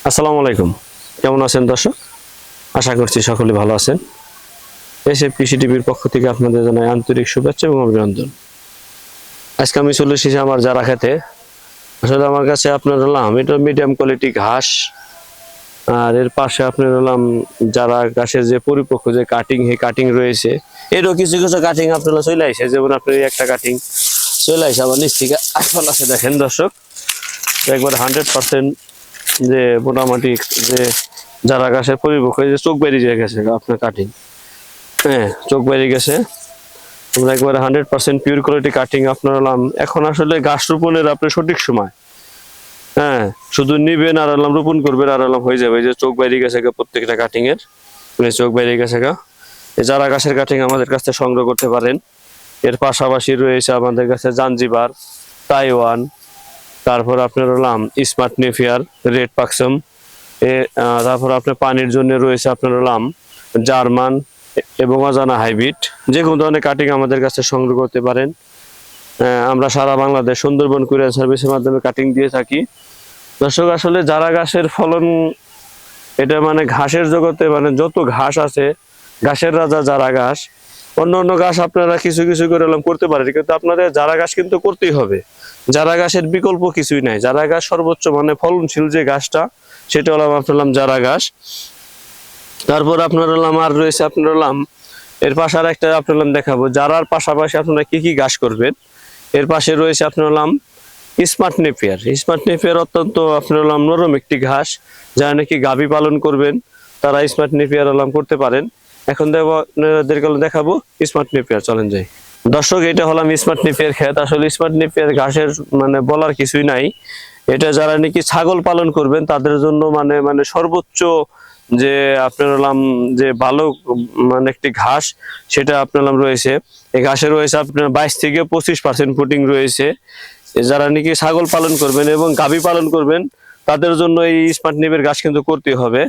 আসসালামু আলাইকুম। কেমন আছেন দর্শক? আশা করছি সকলে ভালো আছেন। এসএফ কৃষি টিভির পক্ষ থেকে আপনাদের জানাই আন্তরিক শুভেচ্ছা এবং অভিনন্দন। আজকে আমি চলে এসেছি আমার যারা খেতে। আসলে আমার কাছে আপনার হলাম এটা মিডিয়াম কোয়ালিটি ঘাস, আর এর পাশে আপনার হলাম যারা ঘাসের যে পরিপক্ক যে কাটিং এই কাটিং রয়েছে, এরও কিছু কিছু কাটিং আপনারা চলে আসে, যেমন আপনার একটা কাটিং চলে আসে আমার নিচ থেকে আসফল আছে। দেখেন দর্শক, একবার 100% যে মোটামুটি যে যারা গাছের পরিপক্ক যে চোখ বেরিয়ে গেছে আপনার কাটিং, হ্যাঁ চোখ বেরিয়ে গেছে। আমরা একবারে 100% পিওর কোয়ালিটি কাটিং আপনার হলাম। এখন আসলে গাছ রোপণের আপনি সঠিক সময়, হ্যাঁ শুধু নিবেন আর হলাম রোপণ করবেন আর হলাম হয়ে যাবে। এই যে চোখ বেরিয়ে গেছে প্রত্যেকটা কাটিং এর, চোখ বেরিয়ে গেছে যারা গাছের কাটিং আমাদের কাছ থেকে সংগ্রহ করতে পারেন। এর পাশাপাশি রয়েছে আমাদের কাছে জাঞ্জিবার, তাইওয়ান, তারপর আপনার হলাম স্মার্ট নেপিয়ার, রেড পাকসম, তারপর আপনার পানির জন্য রয়েছে আপনার হলাম জার্মান এবং অজানা হাইব্রিড। যে কোনো ধরনের কাটিং আমাদের কাছে সংগ্রহ করতে পারেন। আমরা সারা বাংলাদেশ সুন্দরবন কুরিয়ার সার্ভিসের মাধ্যমে কাটিং দিয়ে থাকি। দর্শক আসলে যারা গাছের ফলন, এটা মানে ঘাসের জগতে মানে যত ঘাস আছে, ঘাসের রাজা যারা ঘাস। অন্য অন্য ঘাস আপনারা কিছু কিছু করে করতে পারেন, কিন্তু আপনাদের যারা ঘাস কিন্তু করতেই হবে। যারা ঘাসের বিকল্প কিছুই নাই। যারা ঘাস সর্বোচ্চ মানে ফলনশীল যে ঘাসটা, সেটা হলাম আপনার যারা ঘাস। তারপর আপনার হলাম আর রয়েছে আপনার হলাম এর পাশে আর একটা আপনার দেখাবো যারার পাশাপাশি আপনারা কি কি ঘাস করবেন। এর পাশে রয়েছে আপনার হলাম স্মার্ট নেপিয়ার। স্মার্ট নেপিয়ার অত্যন্ত আপনার হলাম নরম একটি ঘাস, যারা নাকি গাভী পালন করবেন তারা স্মার্ট নেপিয়ার হলাম করতে পারেন। এখন দেখাবো স্মার্ট নেপিয়ার, চলেন যাই। দর্শক, এটা হলাম স্মার্ট নেপিয়ার ক্ষেত। আসলে স্মার্ট নেপিয়ার ঘাসের মানে বলার কিছুই নাই। এটা যারা নাকি ছাগল পালন করবেন তাদের জন্য মানে মানে সর্বোচ্চ যে আপনার হলাম যে ভালো মানে একটি ঘাস, সেটা আপনার রয়েছে। এই ঘাসে রয়েছে আপনার 22 থেকে 25% প্রোটিন রয়েছে। যারা নাকি ছাগল পালন করবেন এবং গাভী পালন করবেন তাদের জন্য এই স্মার্ট নেপিয়ার ঘাস কিন্তু করতে হবে।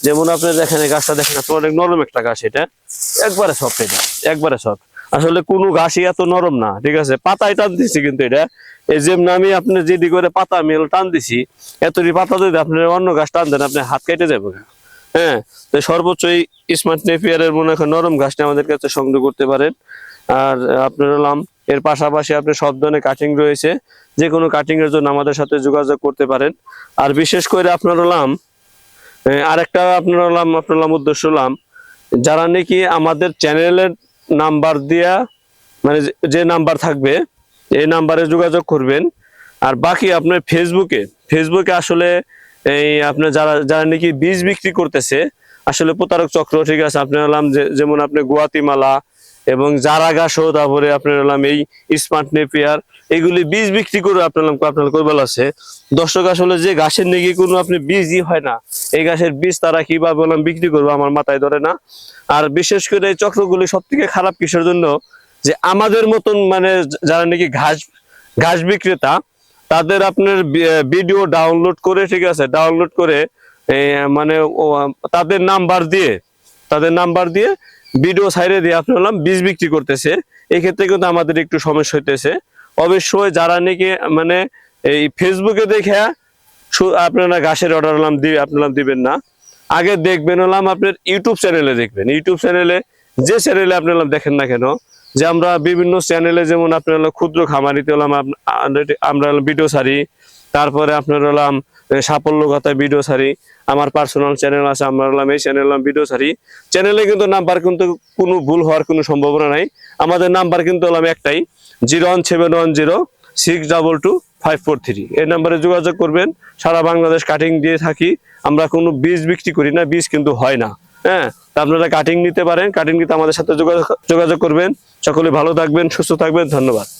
যেমন আপনি দেখেন এই গাছটা দেখেন, আপনার অনেক নরম একটা ঘাস, এটা একবারে সফট, এটা একবারে সফট। আসলে কোনো ঘাসই এত নরম না, ঠিক আছে। পাতায় টান দিছি কিন্তু এটা এই যেমন আমি আপনার যেদি করে পাতা আমি টান দিছি, এতটি পাতা যদি আপনি অন্য ঘাস টান দেন আপনি হাত কেটে যাবে। হ্যাঁ, তো সর্বোচ্চ এই স্মার্ট নেপিয়ারের মনে হয় নরম ঘাসটা আমাদের কাছে সংগ্রহ করতে পারেন। আর আপনার হলাম এর পাশাপাশি আপনার সব ধরনের কাটিং রয়েছে, যে কোনো কাটিং এর জন্য আমাদের সাথে যোগাযোগ করতে পারেন। আর বিশেষ করে আপনার হলাম আরেকটা আপনার হলাম উদ্দেশ্য হলাম যারা নাকি আমাদের চ্যানেলের নাম্বার দিয়া মানে যে নাম্বার থাকবে এই নাম্বারে যোগাযোগ করবেন। আর বাকি আপনার ফেসবুকে আসলে এই আপনার যারা যারা নাকি বীজ বিক্রি করতেছে আসলে প্রতারক চক্র, ঠিক আছে। আপনার হলাম যেমন আপনি গুয়াতিমালা এবং যারা ঘাসও, তারপরে আপনার হলাম এই স্মার্ট নেপিয়ার, এগুলি বীজ বিক্রি করে আপনার করবেল আছে। দর্শক আসলে যে ঘাসের নাকি কোনো আপনি বীজই হয় না, এই ঘাসের বীজ তারা কিভাবে বিক্রি করবো আমার মাথায় ধরে না। আর বিশেষ করে এই চক্রগুলি সব থেকে খারাপ কিসের জন্য, যে আমাদের মতন মানে যারা নাকি ঘাস বিক্রেতা তাদের আপনার ভিডিও ডাউনলোড করে, ঠিক আছে, ডাউনলোড করে মানে তাদের নাম্বার দিয়ে ভিডিও সাইডে দিয়ে আপনার হলাম বীজ বিক্রি করতেছে। এই ক্ষেত্রে কিন্তু আমাদের একটু সমস্যা হইতেছে। অবশ্যই যারা নাকি মানে এই ফেসবুকে দেখে আপনারা ঘাসের অর্ডার হলাম আপনারা দিবেন না। আগে দেখবেন হলাম আপনার ইউটিউব চ্যানেলে দেখবেন। ইউটিউব চ্যানেলে যে চ্যানেলে আপনারা দেখেন না কেন, যে আমরা বিভিন্ন চ্যানেলে যেমন আপনার ক্ষুদ্র খামারিতে হলাম আমরা ভিডিও ছাড়ি, তারপরে আপনার হলাম সাফল্য কথায় ভিডিও ছাড়ি। আমার পার্সোনাল চ্যানেল আছে, আমরা হলাম এই চ্যানেল ভিডিও ছাড়ি। চ্যানেলে কিন্তু নাম্বার কিন্তু কোনো ভুল হওয়ার কোনো সম্ভাবনা নাই। আমাদের নাম্বার কিন্তু হলাম একটাই, 01710622543। এই নাম্বারে যোগাযোগ করবেন। সারা বাংলাদেশ কাটিং দিয়ে থাকি আমরা, কোনো বীজ বিক্রি করি না, বীজ কিন্তু হয় না। হ্যাঁ, আপনারা কাটিং নিতে পারেন, কাটিং নিতে আমাদের সাথে যোগাযোগ করবেন। সকলে ভালো থাকবেন, সুস্থ থাকবেন, ধন্যবাদ।